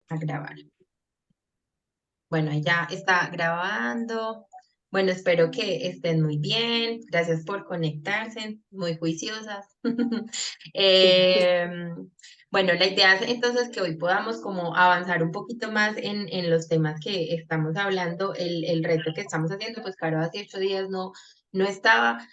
A grabar. Bueno, ahí ya está grabando. Bueno, espero que estén muy bien. Gracias por conectarse, muy juiciosas. Bueno, la idea es entonces que hoy podamos como avanzar un poquito más en los temas que estamos hablando. El reto que estamos haciendo, pues claro, hace 8 días no estaba.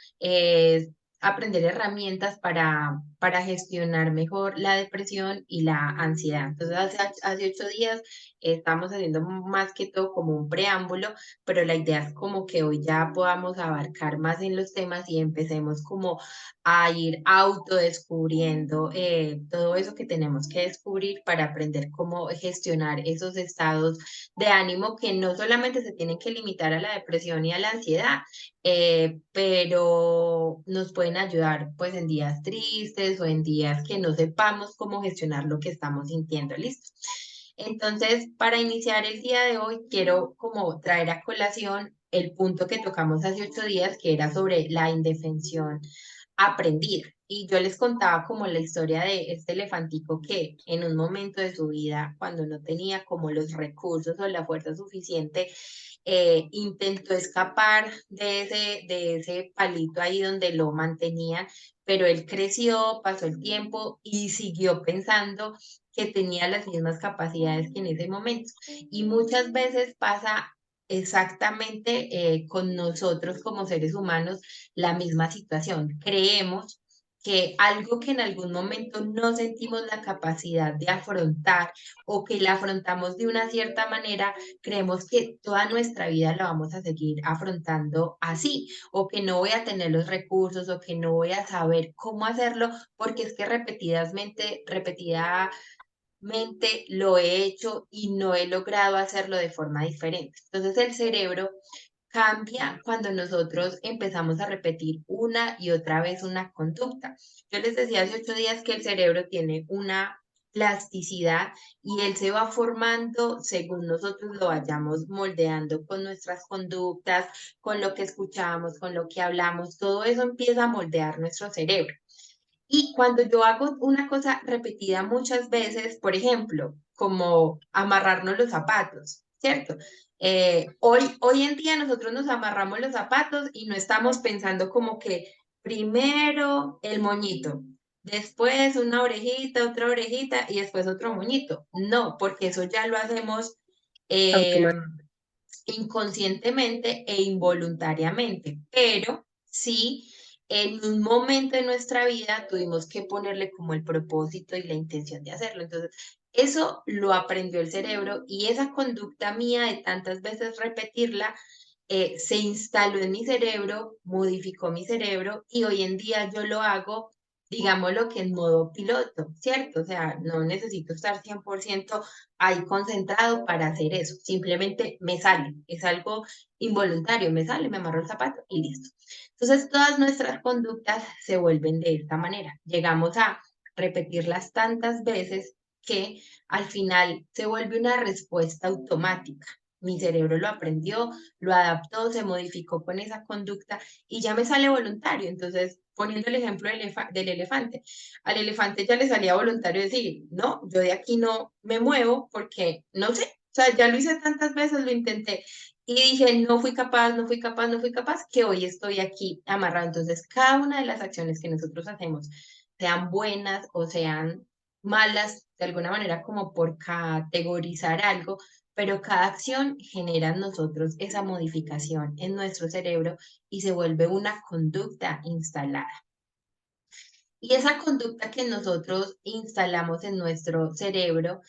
Aprender herramientas para gestionar mejor la depresión y la ansiedad. Entonces, hace 8 días estamos haciendo más que todo como un preámbulo, pero la idea es como que hoy ya podamos abarcar más en los temas y empecemos como a ir autodescubriendo todo eso que tenemos que descubrir para aprender cómo gestionar esos estados de ánimo que no solamente se tienen que limitar a la depresión y a la ansiedad, pero nos pueden ayudar pues en días tristes o en días que no sepamos cómo gestionar lo que estamos sintiendo. ¿Listo? Entonces, para iniciar el día de hoy, quiero como traer a colación el punto que tocamos hace 8 días, que era sobre la indefensión aprendida. Y yo les contaba como la historia de este elefantico que en un momento de su vida, cuando no tenía como los recursos o la fuerza suficiente, intentó escapar de ese palito ahí donde lo mantenían, pero él creció, pasó el tiempo y siguió pensando que tenía las mismas capacidades que en ese momento. Y muchas veces pasa exactamente con nosotros como seres humanos la misma situación. Creemos que algo que en algún momento no sentimos la capacidad de afrontar o que la afrontamos de una cierta manera, creemos que toda nuestra vida la vamos a seguir afrontando así, o que no voy a tener los recursos, o que no voy a saber cómo hacerlo, porque es que repetidamente lo he hecho y no he logrado hacerlo de forma diferente. Entonces el cerebro cambia cuando nosotros empezamos a repetir una y otra vez una conducta. Yo les decía hace 8 días que el cerebro tiene una plasticidad y él se va formando según nosotros lo vayamos moldeando con nuestras conductas, con lo que escuchamos, con lo que hablamos, todo eso empieza a moldear nuestro cerebro. Y cuando yo hago una cosa repetida muchas veces, por ejemplo, como amarrarnos los zapatos, ¿cierto? Hoy en día nosotros nos amarramos los zapatos y no estamos pensando como que primero el moñito, después una orejita, otra orejita y después otro moñito. No, porque eso ya lo hacemos eh, Automático. inconscientemente e involuntariamente, pero sí, en un momento de nuestra vida tuvimos que ponerle como el propósito y la intención de hacerlo. Entonces, eso lo aprendió el cerebro y esa conducta mía de tantas veces repetirla se instaló en mi cerebro, modificó mi cerebro y hoy en día yo lo hago, digámoslo que en modo piloto, ¿cierto? O sea, no necesito estar 100% ahí concentrado para hacer eso, simplemente me sale, es algo involuntario, me sale, me amarro el zapato y listo. Entonces, todas nuestras conductas se vuelven de esta manera. Llegamos a repetirlas tantas veces que al final se vuelve una respuesta automática. Mi cerebro lo aprendió, lo adaptó, se modificó con esa conducta y ya me sale voluntario. Entonces, poniendo el ejemplo del elefante, al elefante ya le salía voluntario decir, no, yo de aquí no me muevo porque no sé, o sea, ya lo hice tantas veces, lo intenté y dije, no fui capaz, no fui capaz, no fui capaz, que hoy estoy aquí amarrado. Entonces, cada una de las acciones que nosotros hacemos, sean buenas o sean malas, de alguna manera como por categorizar algo, pero cada acción genera en nosotros esa modificación en nuestro cerebro y se vuelve una conducta instalada. Y esa conducta que nosotros instalamos en nuestro cerebro,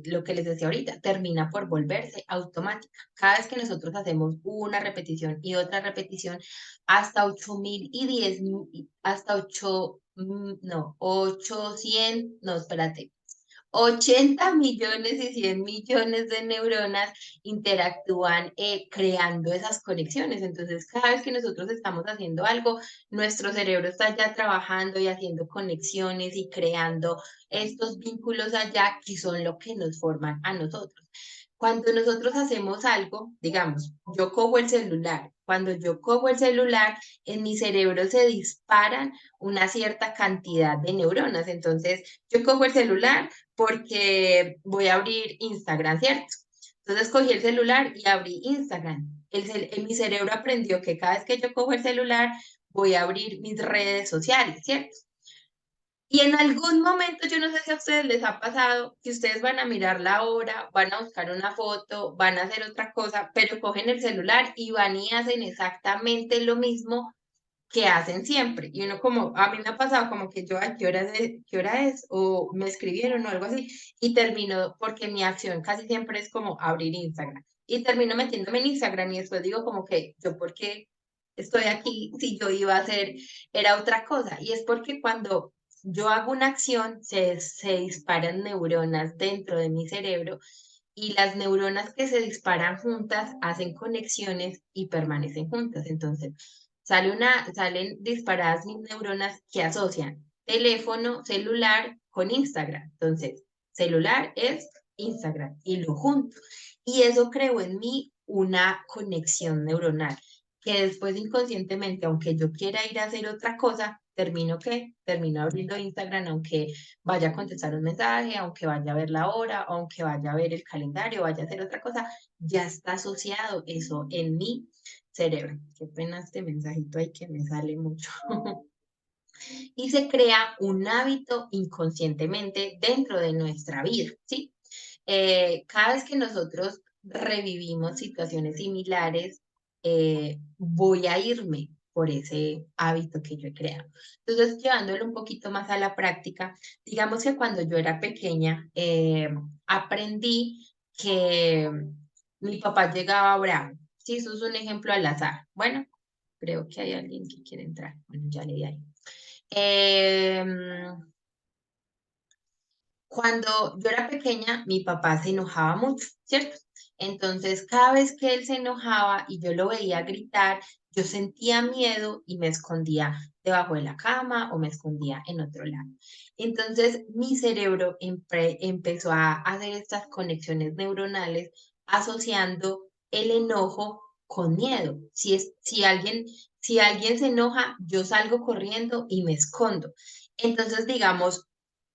lo que les decía ahorita, termina por volverse automática. Cada vez que nosotros hacemos una repetición y otra repetición, hasta 8.010, hasta 8, no, 800, no, espérate, 80 millones y 100 millones de neuronas interactúan creando esas conexiones. Entonces, cada vez que nosotros estamos haciendo algo, nuestro cerebro está ya trabajando y haciendo conexiones y creando estos vínculos allá que son lo que nos forman a nosotros. Cuando nosotros hacemos algo, digamos, yo cojo el celular. Cuando yo cojo el celular, en mi cerebro se disparan una cierta cantidad de neuronas. Entonces, yo cojo el celular porque voy a abrir Instagram, ¿cierto? Entonces cogí el celular y abrí Instagram. Mi cerebro aprendió que cada vez que yo cojo el celular, voy a abrir mis redes sociales, ¿cierto? Y en algún momento, yo no sé si a ustedes les ha pasado, que ustedes van a mirar la hora, van a buscar una foto, van a hacer otra cosa, pero cogen el celular y van y hacen exactamente lo mismo que hacen siempre. Y uno como, a mí me ha pasado como que yo, ¿a qué hora es? O me escribieron o algo así, y termino, porque mi acción casi siempre es como abrir Instagram. Y termino metiéndome en Instagram y después digo como que yo, ¿por qué estoy aquí si yo iba a hacer, era otra cosa? Y es porque cuando yo hago una acción, se disparan neuronas dentro de mi cerebro y las neuronas que se disparan juntas hacen conexiones y permanecen juntas. Entonces, salen disparadas mis neuronas que asocian teléfono celular con Instagram. Entonces, celular es Instagram y lo junto. Y eso creó en mí una conexión neuronal que después inconscientemente, aunque yo quiera ir a hacer otra cosa, termino abriendo Instagram, aunque vaya a contestar un mensaje, aunque vaya a ver la hora, aunque vaya a ver el calendario, vaya a hacer otra cosa, ya está asociado eso en mi cerebro. Qué pena este mensajito ahí que me sale mucho. Y se crea un hábito inconscientemente dentro de nuestra vida, ¿sí? Cada vez que nosotros revivimos situaciones similares, voy a irme por ese hábito que yo he creado. Entonces, llevándolo un poquito más a la práctica, digamos que cuando yo era pequeña, aprendí que mi papá llegaba bravo. Sí, eso es un ejemplo al azar. Bueno, creo que hay alguien que quiere entrar. Bueno, ya le di ahí. Em, Cuando yo era pequeña, mi papá se enojaba mucho, ¿cierto? Entonces, cada vez que él se enojaba y yo lo veía gritar, yo sentía miedo y me escondía debajo de la cama o me escondía en otro lado. Entonces, mi cerebro empezó a hacer estas conexiones neuronales asociando el enojo con miedo. Si alguien se enoja, yo salgo corriendo y me escondo. Entonces, digamos,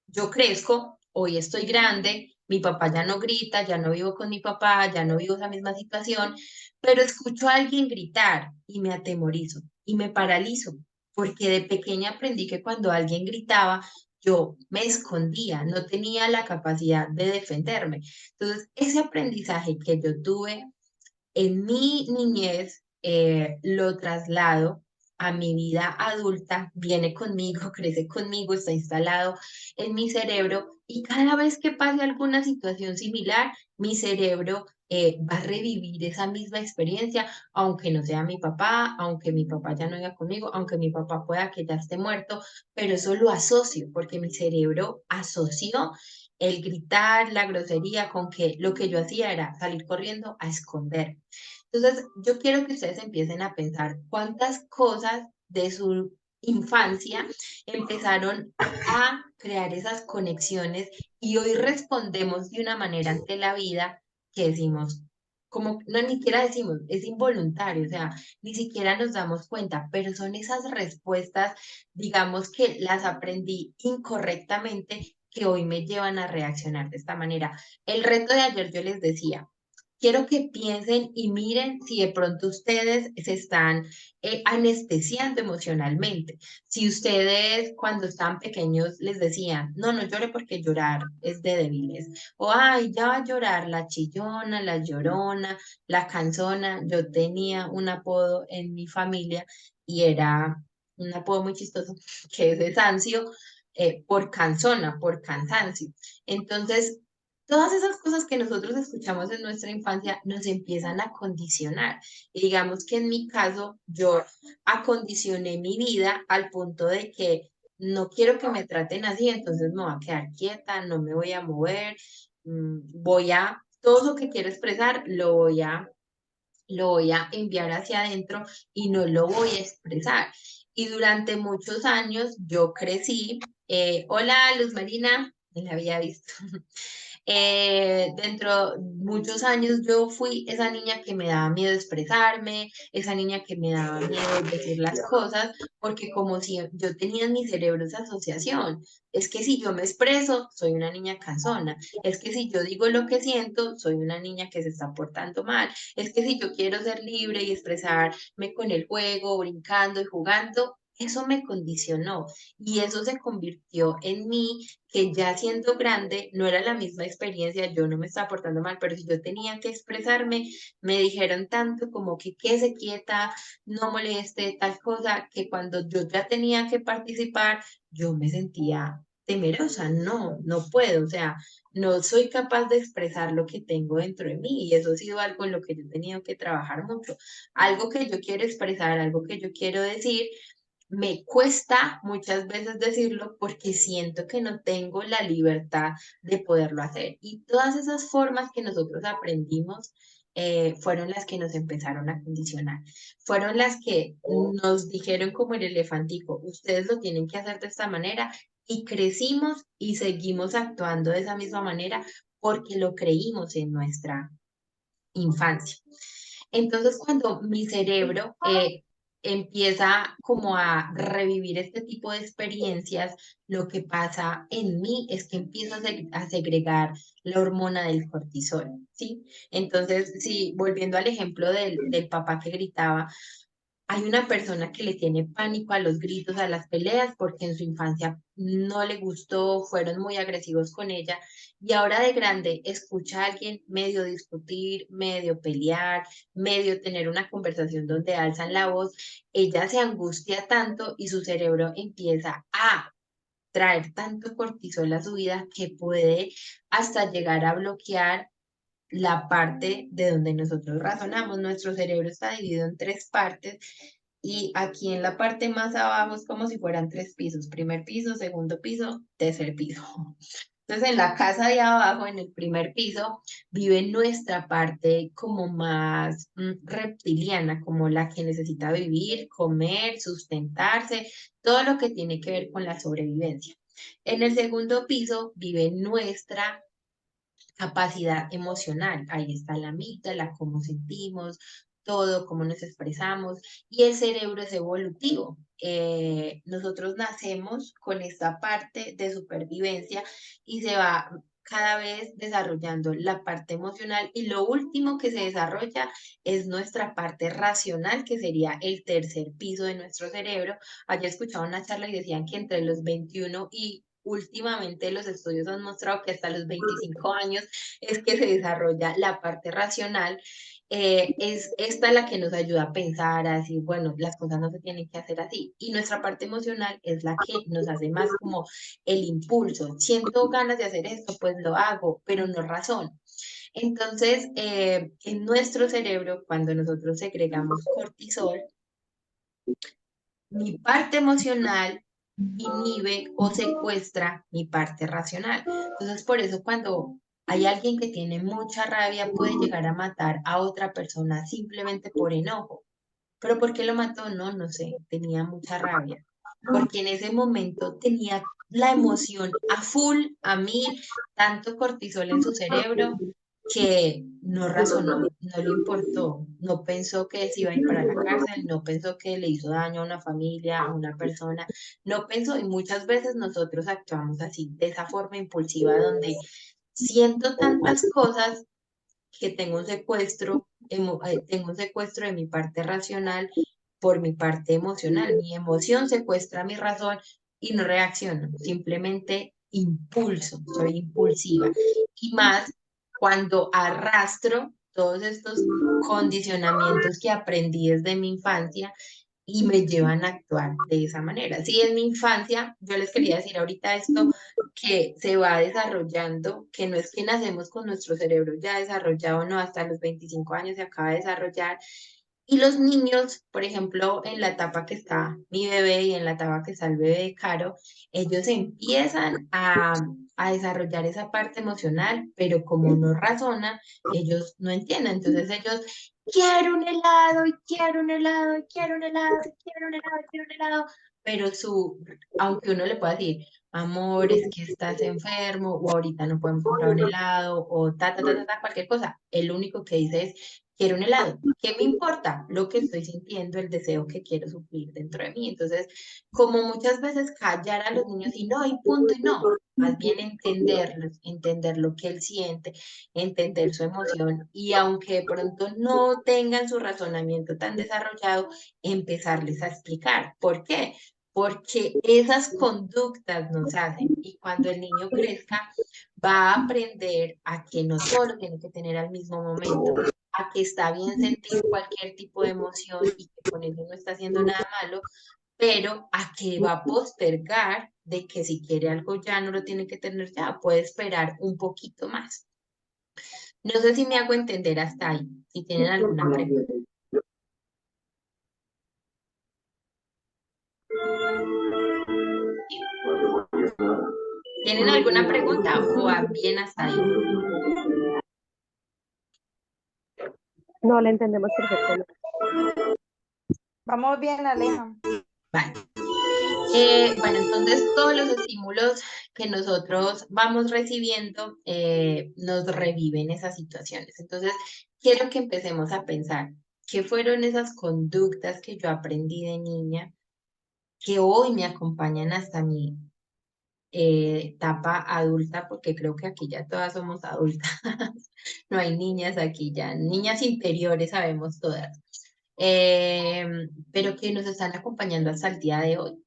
yo crezco, hoy estoy grande, mi papá ya no grita, ya no vivo con mi papá, ya no vivo esa misma situación, pero escucho a alguien gritar y me atemorizo y me paralizo, porque de pequeña aprendí que cuando alguien gritaba, yo me escondía, no tenía la capacidad de defenderme. Entonces, ese aprendizaje que yo tuve en mi niñez, lo traslado a mi vida adulta, viene conmigo, crece conmigo, está instalado en mi cerebro y cada vez que pase alguna situación similar, mi cerebro va a revivir esa misma experiencia, aunque no sea mi papá, aunque mi papá ya no viva conmigo, aunque mi papá pueda que ya esté muerto, pero eso lo asocio porque mi cerebro asoció el gritar, la grosería, con que lo que yo hacía era salir corriendo a esconder. Entonces, yo quiero que ustedes empiecen a pensar cuántas cosas de su infancia empezaron a crear esas conexiones y hoy respondemos de una manera ante la vida que decimos, como no ni siquiera decimos, es involuntario, o sea, ni siquiera nos damos cuenta, pero son esas respuestas, digamos que las aprendí incorrectamente que hoy me llevan a reaccionar de esta manera. El reto de ayer yo les decía, quiero que piensen y miren si de pronto ustedes se están anestesiando emocionalmente. Si ustedes cuando estaban pequeños les decían, no, no llore porque llorar es de débiles. O, ay, ya va a llorar la chillona, la llorona, la cansona. Yo tenía un apodo en mi familia y era un apodo muy chistoso, que es de Sancio, por cansona, por cansancio. Entonces, todas esas cosas que nosotros escuchamos en nuestra infancia nos empiezan a condicionar. Y digamos que en mi caso, yo acondicioné mi vida al punto de que no quiero que me traten así, entonces me voy a quedar quieta, no me voy a mover, todo lo que quiero expresar lo voy a enviar hacia adentro y no lo voy a expresar. Y durante muchos años yo crecí, hola Luz Marina, no la había visto. Dentro de muchos años yo fui esa niña que me daba miedo expresarme, esa niña que me daba miedo decir las cosas, porque como si yo tenía en mi cerebro esa asociación. Es que si yo me expreso, soy una niña cansona. Es que si yo digo lo que siento, soy una niña que se está portando mal. Es que si yo quiero ser libre y expresarme con el juego, brincando y jugando, eso me condicionó y eso se convirtió en mí, que ya siendo grande no era la misma experiencia, yo no me estaba portando mal, pero si yo tenía que expresarme, me dijeron tanto como que quédese quieta, no moleste, tal cosa, que cuando yo ya tenía que participar, yo me sentía temerosa, no, no puedo, o sea, no soy capaz de expresar lo que tengo dentro de mí y eso ha sido algo en lo que yo he tenido que trabajar mucho. Algo que yo quiero expresar, algo que yo quiero decir, me cuesta muchas veces decirlo porque siento que no tengo la libertad de poderlo hacer. Y todas esas formas que nosotros aprendimos fueron las que nos empezaron a condicionar. Fueron las que nos dijeron como el elefantico, ustedes lo tienen que hacer de esta manera y crecimos y seguimos actuando de esa misma manera porque lo creímos en nuestra infancia. Entonces, cuando mi cerebro empieza como a revivir este tipo de experiencias, lo que pasa en mí es que empiezo a segregar la hormona del cortisol, ¿sí? Entonces, sí, volviendo al ejemplo del papá que gritaba, hay una persona que le tiene pánico a los gritos, a las peleas, porque en su infancia no le gustó, fueron muy agresivos con ella, y ahora de grande escucha a alguien medio discutir, medio pelear, medio tener una conversación donde alzan la voz, ella se angustia tanto y su cerebro empieza a traer tanto cortisol a su vida que puede hasta llegar a bloquear la parte de donde nosotros razonamos. Nuestro cerebro está dividido en tres partes y aquí en la parte más abajo es como si fueran tres pisos, primer piso, segundo piso, tercer piso. Entonces en la casa de abajo, en el primer piso, vive nuestra parte como más reptiliana, como la que necesita vivir, comer, sustentarse, todo lo que tiene que ver con la sobrevivencia. En el segundo piso vive nuestra capacidad emocional. Ahí está la amígdala, cómo sentimos, todo, cómo nos expresamos. Y el cerebro es evolutivo. Nosotros nacemos con esta parte de supervivencia y se va cada vez desarrollando la parte emocional y lo último que se desarrolla es nuestra parte racional, que sería el tercer piso de nuestro cerebro. Ayer escuchaba una charla y decían que entre los 21 y últimamente los estudios han mostrado que hasta los 25 años es que se desarrolla la parte racional. Es esta la que nos ayuda a pensar, a decir, bueno, las cosas no se tienen que hacer así. Y nuestra parte emocional es la que nos hace más como el impulso. Siento ganas de hacer esto, pues lo hago, pero no razón. Entonces, en nuestro cerebro, cuando nosotros segregamos cortisol, mi parte emocional inhibe o secuestra mi parte racional. Entonces, por eso cuando hay alguien que tiene mucha rabia, puede llegar a matar a otra persona simplemente por enojo. ¿Pero por qué lo mató? No, no sé, tenía mucha rabia. Porque en ese momento tenía la emoción a full, a mil, tanto cortisol en su cerebro que no razonó, no le importó, no pensó que se iba a ir para la cárcel, no pensó que le hizo daño a una familia, a una persona, no pensó y muchas veces nosotros actuamos así, de esa forma impulsiva donde siento tantas cosas que tengo un secuestro, tengo un secuestro de mi parte racional por mi parte emocional. Mi emoción secuestra mi razón y no reacciono, simplemente impulso, soy impulsiva. Y más cuando arrastro todos estos condicionamientos que aprendí desde mi infancia y me llevan a actuar de esa manera. Sí, en mi infancia, yo les quería decir ahorita esto, que se va desarrollando, que no es que nacemos con nuestro cerebro ya desarrollado, no, hasta los 25 años se acaba de desarrollar. Y los niños, por ejemplo, en la etapa que está mi bebé y en la etapa que está el bebé de Caro, ellos empiezan a desarrollar esa parte emocional, pero como no razonan, ellos no entienden. Entonces ellos, quiero un helado, y quiero un helado, y quiero un helado, y quiero un helado, y quiero un helado, pero aunque uno le pueda decir, amor, es que estás enfermo, o ahorita no podemos comprar un helado, o cualquier cosa. El único que dice es, quiero un helado. ¿Qué me importa? Lo que estoy sintiendo, el deseo que quiero suplir dentro de mí. Entonces, como muchas veces callar a los niños y no, y punto, y no. Más bien entenderlos, entender lo que él siente, entender su emoción y aunque de pronto no tengan su razonamiento tan desarrollado, empezarles a explicar. ¿Por qué? Porque esas conductas nos hacen y cuando el niño crezca va a aprender a que no todo lo tiene que tener al mismo momento, a que está bien sentir cualquier tipo de emoción y que con eso no está haciendo nada malo, pero a que va a postergar de que si quiere algo ya no lo tiene que tener ya, puede esperar un poquito más. No sé si me hago entender hasta ahí, si tienen alguna pregunta. ¿Tienen alguna pregunta o va bien hasta ahí? No la entendemos perfectamente. Vamos bien, Aleja. Vale. Bueno, entonces todos los estímulos que nosotros vamos recibiendo nos reviven esas situaciones. Entonces, quiero que empecemos a pensar qué fueron esas conductas que yo aprendí de niña que hoy me acompañan hasta mi etapa adulta, porque creo que aquí ya todas somos adultas. No hay niñas aquí ya, niñas interiores sabemos todas, pero que nos están acompañando hasta el día de hoy.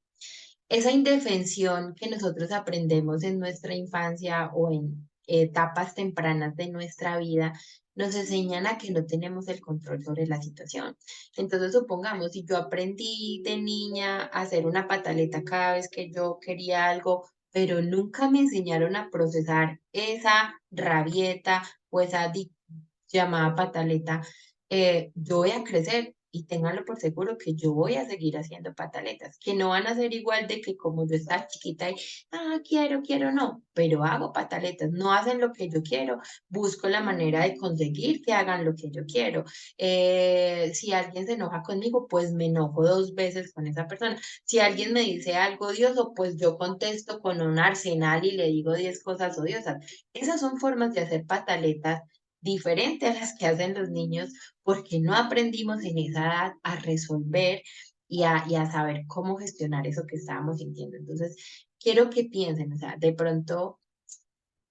Esa indefensión que nosotros aprendemos en nuestra infancia o en etapas tempranas de nuestra vida, nos enseñan a que no tenemos el control sobre la situación. Entonces, supongamos, si yo aprendí de niña a hacer una pataleta cada vez que yo quería algo, pero nunca me enseñaron a procesar esa rabieta o esa llamada pataleta, yo voy a crecer y ténganlo por seguro que yo voy a seguir haciendo pataletas, que no van a ser igual de que como yo estaba chiquita y, quiero, no, pero hago pataletas, no hacen lo que yo quiero, busco la manera de conseguir que hagan lo que yo quiero. Si alguien se enoja conmigo, pues me enojo 2 veces con esa persona. Si alguien me dice algo odioso, pues yo contesto con un arsenal y le digo 10 cosas odiosas. Esas son formas de hacer pataletas diferentes a las que hacen los niños porque no aprendimos en esa edad a resolver y a saber cómo gestionar eso que estábamos sintiendo. Entonces, quiero que piensen, o sea, de pronto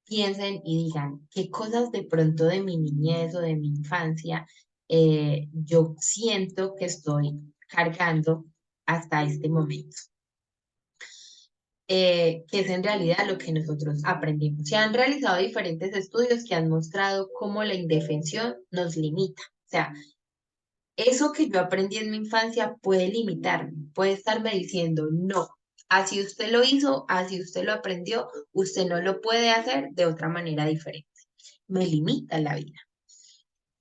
piensen y digan qué cosas de pronto de mi niñez o de mi infancia yo siento que estoy cargando hasta este momento. Que es en realidad lo que nosotros aprendimos. Se han realizado diferentes estudios que han mostrado cómo la indefensión nos limita. O sea, eso que yo aprendí en mi infancia puede limitarme, puede estarme diciendo, no, así usted lo hizo, así usted lo aprendió, usted no lo puede hacer de otra manera diferente. Me limita la vida.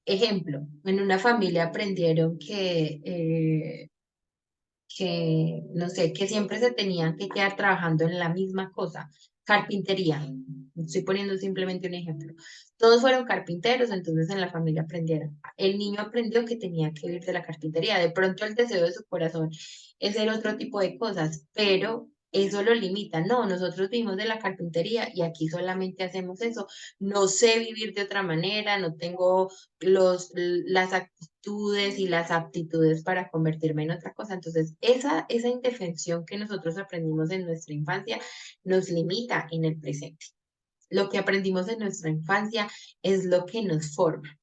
Ejemplo, en una familia aprendieron no sé, que siempre se tenían que quedar trabajando en la misma cosa. Carpintería. Estoy poniendo simplemente un ejemplo. Todos fueron carpinteros, entonces en la familia aprendieron. El niño aprendió que tenía que vivir de la carpintería. De pronto el deseo de su corazón es hacer otro tipo de cosas, pero eso lo limita. No, nosotros vivimos de la carpintería y aquí solamente hacemos eso. No sé vivir de otra manera, no tengo las actitudes y las aptitudes para convertirme en otra cosa. Entonces, esa indefensión que nosotros aprendimos en nuestra infancia nos limita en el presente. Lo que aprendimos en nuestra infancia es lo que nos forma.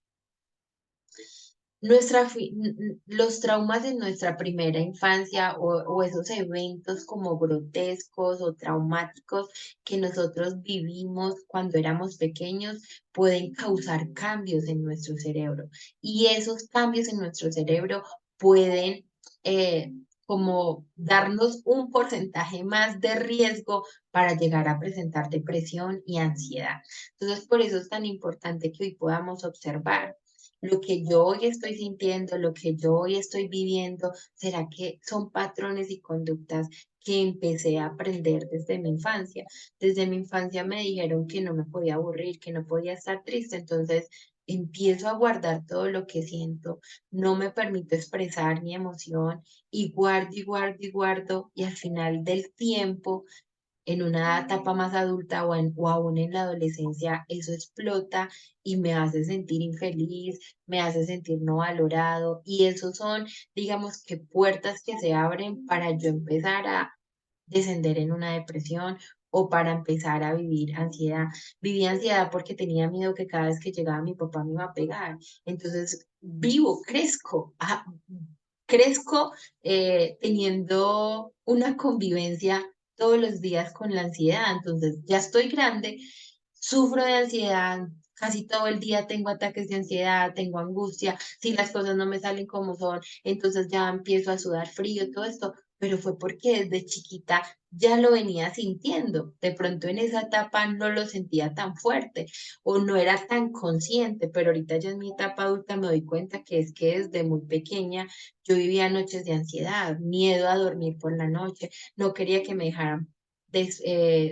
Los traumas de nuestra primera infancia o esos eventos como grotescos o traumáticos que nosotros vivimos cuando éramos pequeños pueden causar cambios en nuestro cerebro y esos cambios en nuestro cerebro pueden eh, como darnos un porcentaje más de riesgo para llegar a presentar depresión y ansiedad. Entonces, por eso es tan importante que hoy podamos observar lo que yo hoy estoy sintiendo, lo que yo hoy estoy viviendo, ¿será que son patrones y conductas que empecé a aprender desde mi infancia? Desde mi infancia me dijeron que no me podía aburrir, que no podía estar triste, entonces empiezo a guardar todo lo que siento, no me permito expresar mi emoción y guardo y guardo y guardo y al final del tiempo en una etapa más adulta o aún en la adolescencia, eso explota y me hace sentir infeliz, me hace sentir no valorado y esos son, digamos que puertas que se abren para yo empezar a descender en una depresión o para empezar a vivir ansiedad. Viví ansiedad porque tenía miedo que cada vez que llegaba mi papá me iba a pegar. Entonces vivo, crezco, crezco teniendo una convivencia todos los días con la ansiedad. Entonces ya estoy grande, sufro de ansiedad. Casi todo el día tengo ataques de ansiedad, tengo angustia, si las cosas no me salen como son, entonces ya empiezo a sudar frío, todo esto, pero fue porque desde chiquita ya lo venía sintiendo. De pronto en esa etapa no lo sentía tan fuerte o no era tan consciente, pero ahorita ya en mi etapa adulta me doy cuenta que es que desde muy pequeña yo vivía noches de ansiedad, miedo a dormir por la noche, no quería que me dejaran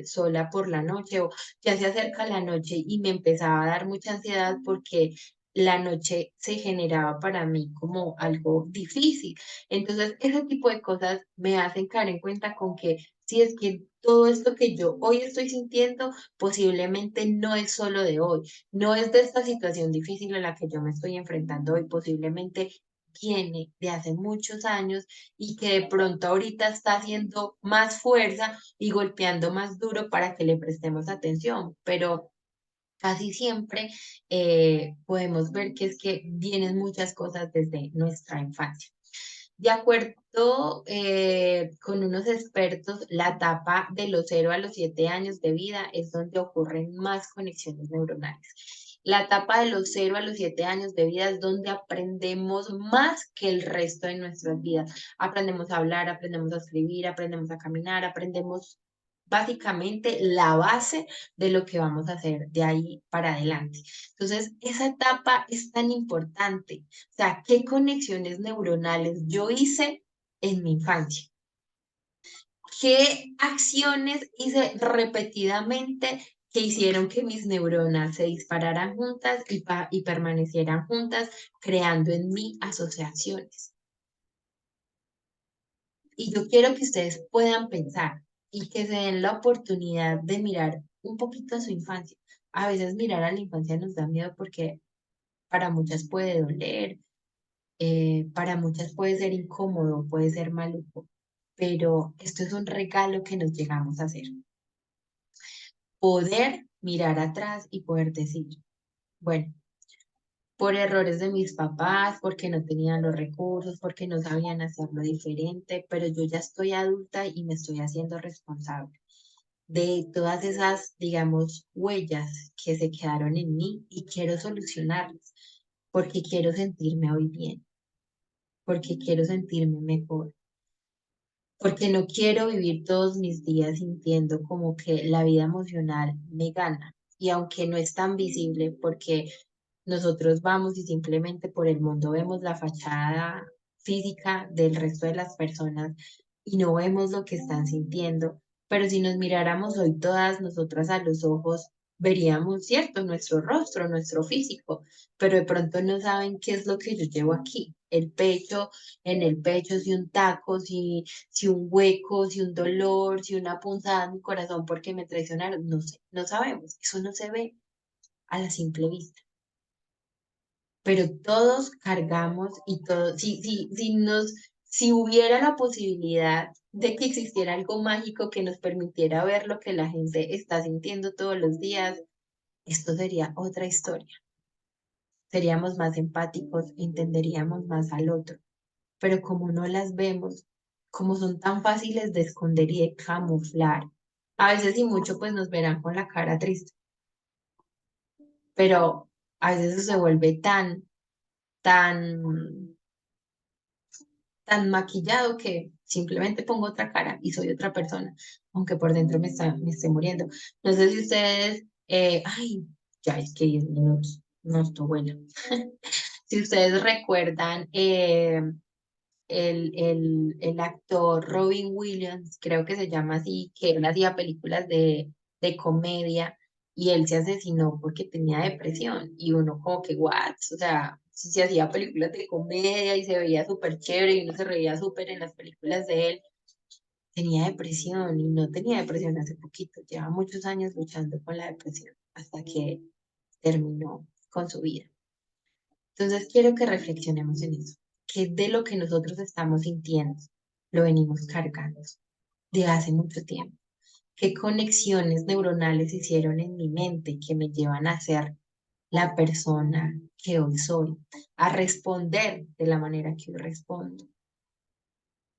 sola por la noche o ya se acerca la noche y me empezaba a dar mucha ansiedad porque la noche se generaba para mí como algo difícil. Entonces, ese tipo de cosas me hacen caer en cuenta con que si es que todo esto que yo hoy estoy sintiendo posiblemente no es solo de hoy, no es de esta situación difícil a la que yo me estoy enfrentando hoy, posiblemente viene de hace muchos años y que de pronto ahorita está haciendo más fuerza y golpeando más duro para que le prestemos atención, pero casi siempre podemos ver que es que vienen muchas cosas desde nuestra infancia. De acuerdo con unos expertos, la etapa de los 0 a los 7 años de vida es donde ocurren más conexiones neuronales. La etapa de los 0 a los 7 años de vida es donde aprendemos más que el resto de nuestras vidas. Aprendemos a hablar, aprendemos a escribir, aprendemos a caminar, aprendemos básicamente la base de lo que vamos a hacer de ahí para adelante. Entonces, esa etapa es tan importante. O sea, ¿qué conexiones neuronales yo hice en mi infancia? ¿Qué acciones hice repetidamente que hicieron que mis neuronas se dispararan juntas y permanecieran juntas, creando en mí asociaciones? Y yo quiero que ustedes puedan pensar y que se den la oportunidad de mirar un poquito a su infancia. A veces mirar a la infancia nos da miedo porque para muchas puede doler, para muchas puede ser incómodo, puede ser maluco, pero esto es un regalo que nos llegamos a hacer. Poder mirar atrás y poder decir, bueno, por errores de mis papás, porque no tenían los recursos, porque no sabían hacerlo diferente, pero yo ya estoy adulta y me estoy haciendo responsable de todas esas, digamos, huellas que se quedaron en mí y quiero solucionarlas, porque quiero sentirme hoy bien, porque quiero sentirme mejor, porque no quiero vivir todos mis días sintiendo como que la vida emocional me gana. Y aunque no es tan visible, porque nosotros vamos y simplemente por el mundo vemos la fachada física del resto de las personas y no vemos lo que están sintiendo, pero si nos miráramos hoy todas nosotras a los ojos, veríamos, cierto, nuestro rostro, nuestro físico, pero de pronto no saben qué es lo que yo llevo aquí. El pecho, en el pecho, si un taco, si un hueco, si un dolor, si una punzada en mi corazón porque me traicionaron, no sé, no sabemos, eso no se ve a la simple vista, pero todos cargamos y todos, si hubiera la posibilidad de que existiera algo mágico que nos permitiera ver lo que la gente está sintiendo todos los días, esto sería otra historia. Seríamos más empáticos, entenderíamos más al otro, pero como no las vemos, como son tan fáciles de esconder y de camuflar, a veces y mucho pues nos verán con la cara triste, pero a veces eso se vuelve tan, tan maquillado que simplemente pongo otra cara y soy otra persona, aunque por dentro me esté muriendo. No sé si ustedes, ay, ya es que 10 minutos, no estoy bueno. Si ustedes recuerdan, el actor Robin Williams, creo que se llama así, que él hacía películas de comedia y él se asesinó porque tenía depresión y uno como que, what, o sea, si se hacía películas de comedia y se veía súper chévere y uno se reía súper en las películas de él, tenía depresión y no tenía depresión hace poquito, lleva muchos años luchando con la depresión hasta que terminó con su vida. Entonces quiero que reflexionemos en eso, que de lo que nosotros estamos sintiendo lo venimos cargando de hace mucho tiempo. ¿Qué conexiones neuronales hicieron en mi mente que me llevan a ser la persona que hoy soy, a responder de la manera que hoy respondo?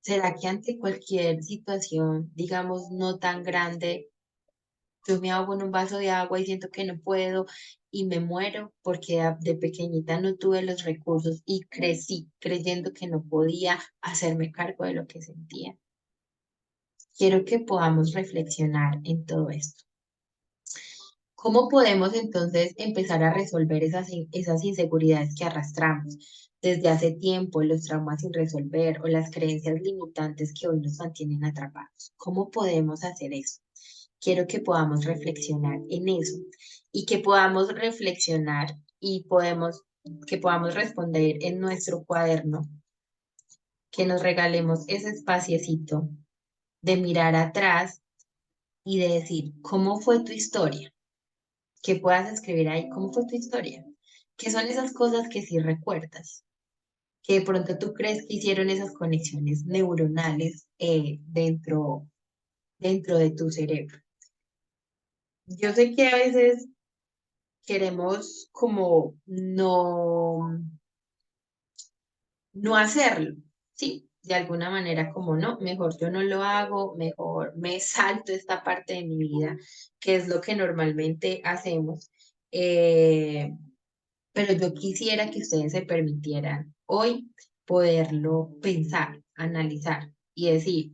¿Será que ante cualquier situación, digamos, no tan grande, yo me ahogo en un vaso de agua y siento que no puedo y me muero porque de pequeñita no tuve los recursos y crecí creyendo que no podía hacerme cargo de lo que sentía? Quiero que podamos reflexionar en todo esto. ¿Cómo podemos entonces empezar a resolver esas inseguridades que arrastramos desde hace tiempo, los traumas sin resolver o las creencias limitantes que hoy nos mantienen atrapados? ¿Cómo podemos hacer eso? Quiero que podamos reflexionar en eso y que podamos reflexionar y que podamos responder en nuestro cuaderno, que nos regalemos ese espaciecito de mirar atrás y de decir, ¿cómo fue tu historia? Que puedas escribir ahí cómo fue tu historia, qué son esas cosas que sí recuerdas, que de pronto tú crees que hicieron esas conexiones neuronales dentro de tu cerebro. Yo sé que a veces queremos como no hacerlo, ¿sí? De alguna manera como no, mejor yo no lo hago, mejor me salto esta parte de mi vida, que es lo que normalmente hacemos. Eh, pero yo quisiera que ustedes se permitieran hoy poderlo pensar, analizar y decir,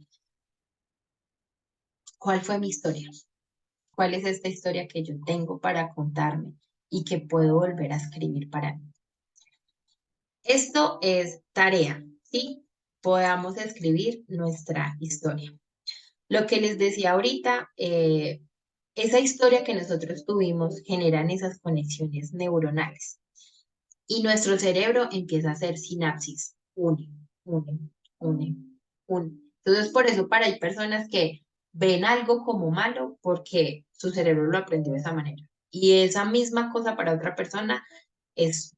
¿cuál fue mi historia? ¿Cuál es esta historia que yo tengo para contarme y que puedo volver a escribir para mí? Esto es tarea, ¿sí? Podamos escribir nuestra historia. Lo que les decía ahorita, esa historia que nosotros tuvimos generan esas conexiones neuronales. Y nuestro cerebro empieza a hacer sinapsis, une, une, une, une. Entonces, por eso para hay personas que ven algo como malo porque su cerebro lo aprendió de esa manera. Y esa misma cosa para otra persona es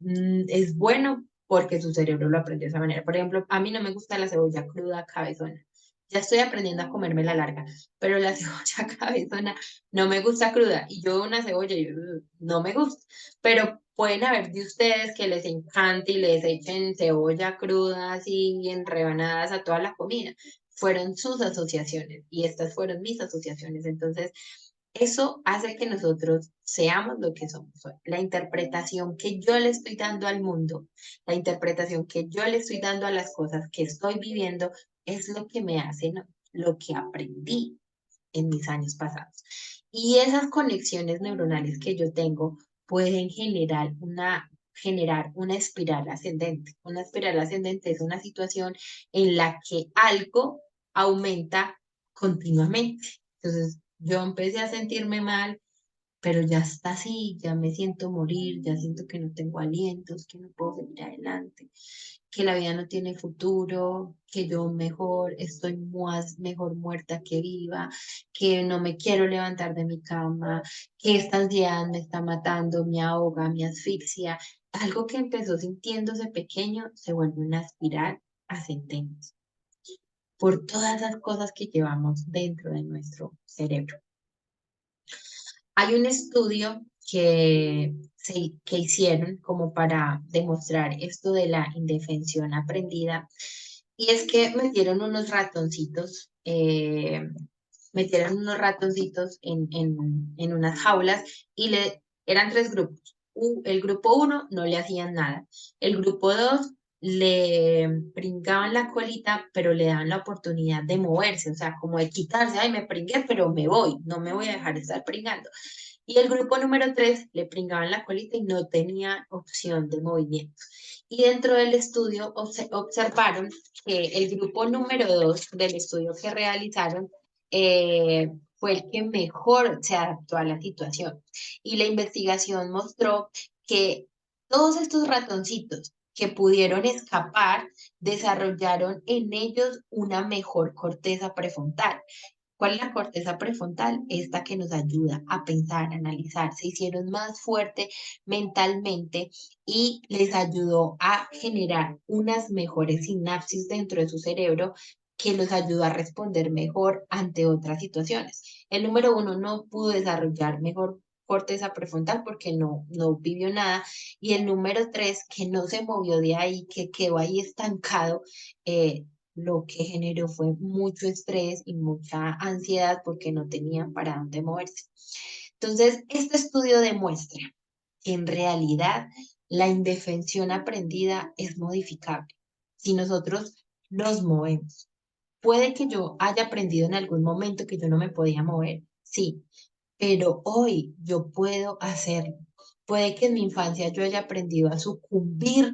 bueno porque su cerebro lo aprendió de esa manera. Por ejemplo, a mí no me gusta la cebolla cruda cabezona. Ya estoy aprendiendo a comerme la larga, pero la cebolla cabezona no me gusta cruda. Y yo una cebolla, yo, no me gusta. Pero pueden haber de ustedes que les encante y les echen cebolla cruda así en rebanadas a toda la comida. Fueron sus asociaciones y estas fueron mis asociaciones. Entonces, eso hace que nosotros seamos lo que somos hoy. La interpretación que yo le estoy dando al mundo, la interpretación que yo le estoy dando a las cosas que estoy viviendo, es lo que me hace, ¿no? Lo que aprendí en mis años pasados. Y esas conexiones neuronales que yo tengo pueden generar una espiral ascendente. Una espiral ascendente es una situación en la que algo aumenta continuamente. Entonces, yo empecé a sentirme mal, pero ya está así, ya me siento morir, ya siento que no tengo alientos, que no puedo seguir adelante, que la vida no tiene futuro, que yo mejor estoy más mejor muerta que viva, que no me quiero levantar de mi cama, que esta ansiedad me está matando, me ahoga, me asfixia. Algo que empezó sintiéndose pequeño se vuelve una espiral ascendente por todas las cosas que llevamos dentro de nuestro cerebro. Hay un estudio que hicieron como para demostrar esto de la indefensión aprendida, y es que metieron unos ratoncitos en unas jaulas y eran tres grupos. El grupo uno no le hacían nada. El grupo dos le pringaban la colita, pero le daban la oportunidad de moverse, o sea, como de quitarse, ay, me pringué, pero me voy, no me voy a dejar de estar pringando. Y el grupo número 3 le pringaban la colita y no tenía opción de movimiento. Y dentro del estudio observaron que el grupo número 2 del estudio que realizaron fue el que mejor se adaptó a la situación. Y la investigación mostró que todos estos ratoncitos que pudieron escapar desarrollaron en ellos una mejor corteza prefrontal. ¿Cuál es la corteza prefrontal? Esta que nos ayuda a pensar, a analizar. Se hicieron más fuertes mentalmente y les ayudó a generar unas mejores sinapsis dentro de su cerebro que los ayudó a responder mejor ante otras situaciones. El número uno no pudo desarrollar mejor corteza prefrontal porque no vivió nada. Y el número tres, que no se movió de ahí, que quedó ahí estancado, lo que generó fue mucho estrés y mucha ansiedad porque no tenían para dónde moverse. Entonces, este estudio demuestra que en realidad la indefensión aprendida es modificable si nosotros nos movemos. Puede que yo haya aprendido en algún momento que yo no me podía mover, sí, pero hoy yo puedo hacerlo. Puede que en mi infancia yo haya aprendido a sucumbir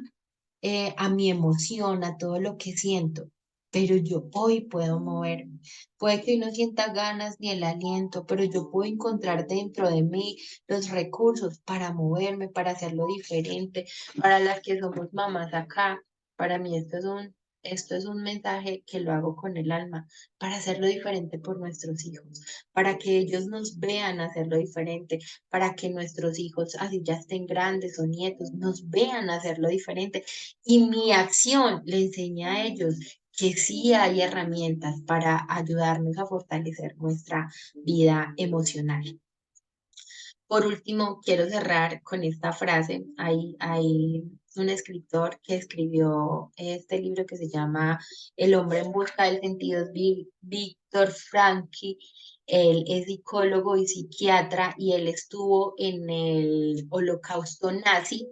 a mi emoción, a todo lo que siento, pero yo hoy puedo moverme. Puede que hoy no sienta ganas ni el aliento, pero yo puedo encontrar dentro de mí los recursos para moverme, para hacerlo diferente. Para las que somos mamás acá, para mí esto es un mensaje que lo hago con el alma, para hacerlo diferente por nuestros hijos, para que ellos nos vean hacerlo diferente, para que nuestros hijos, así ya estén grandes o nietos, nos vean hacerlo diferente y mi acción le enseña a ellos que sí hay herramientas para ayudarnos a fortalecer nuestra vida emocional. Por último, quiero cerrar con esta frase. Hay un escritor que escribió este libro que se llama El hombre en busca del sentido, es Víctor Frankl. Él es psicólogo y psiquiatra y él estuvo en el holocausto nazi,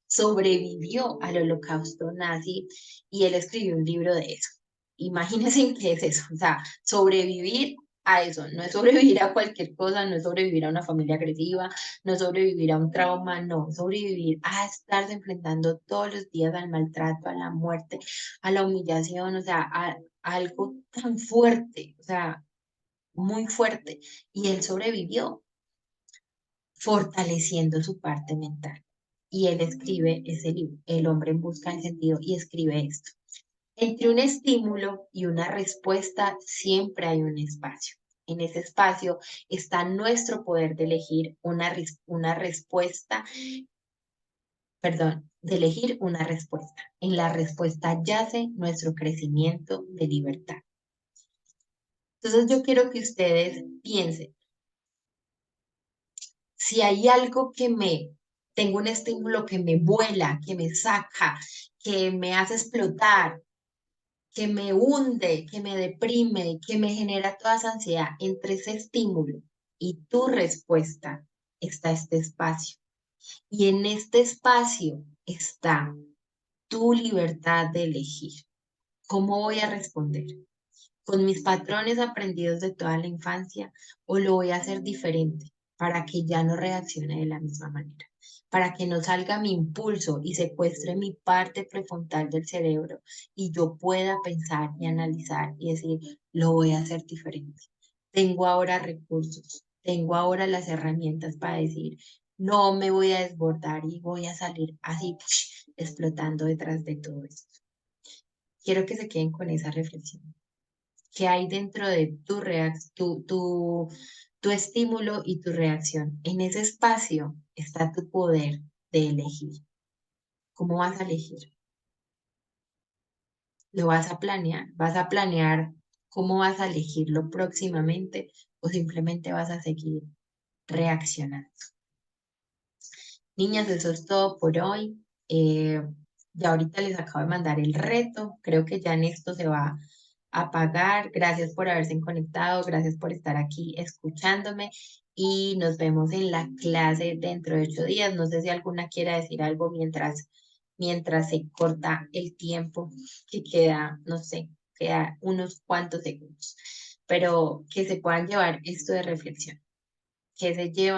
sobrevivió al holocausto nazi y él escribió un libro de eso. Imagínense qué es eso, o sea, sobrevivir a eso, no es sobrevivir a cualquier cosa, no es sobrevivir a una familia agresiva, no es sobrevivir a un trauma, no, sobrevivir a estarse enfrentando todos los días al maltrato, a la muerte, a la humillación, o sea, a algo tan fuerte, o sea, muy fuerte. Y él sobrevivió fortaleciendo su parte mental. Y él escribe ese libro, El hombre en busca del sentido, y escribe esto. Entre un estímulo y una respuesta siempre hay un espacio. En ese espacio está nuestro poder de elegir una respuesta, perdón, de elegir una respuesta. En la respuesta yace nuestro crecimiento de libertad. Entonces yo quiero que ustedes piensen, si hay algo tengo un estímulo que me vuela, que me saca, que me hace explotar, que me hunde, que me deprime, que me genera toda esa ansiedad, entre ese estímulo y tu respuesta está este espacio. Y en este espacio está tu libertad de elegir. ¿Cómo voy a responder? ¿Con mis patrones aprendidos de toda la infancia o lo voy a hacer diferente para que ya no reaccione de la misma manera? Para que no salga mi impulso y secuestre mi parte prefrontal del cerebro y yo pueda pensar y analizar y decir, lo voy a hacer diferente. Tengo ahora recursos, tengo ahora las herramientas para decir, no me voy a desbordar y voy a salir así explotando detrás de todo esto. Quiero que se queden con esa reflexión. ¿Qué hay dentro de tu estímulo y tu reacción? En ese espacio está tu poder de elegir. ¿Cómo vas a elegir? ¿Lo vas a planear? ¿Vas a planear cómo vas a elegirlo próximamente o simplemente vas a seguir reaccionando? Niñas, eso es todo por hoy. Ya ahorita les acabo de mandar el reto. Creo que ya en esto se va a apagar. Gracias por haberse conectado. Gracias por estar aquí escuchándome. Y nos vemos en la clase dentro de 8 días. No sé si alguna quiera decir algo mientras se corta el tiempo que queda, no sé, queda unos cuantos segundos. Pero que se puedan llevar esto de reflexión. Que se llevan.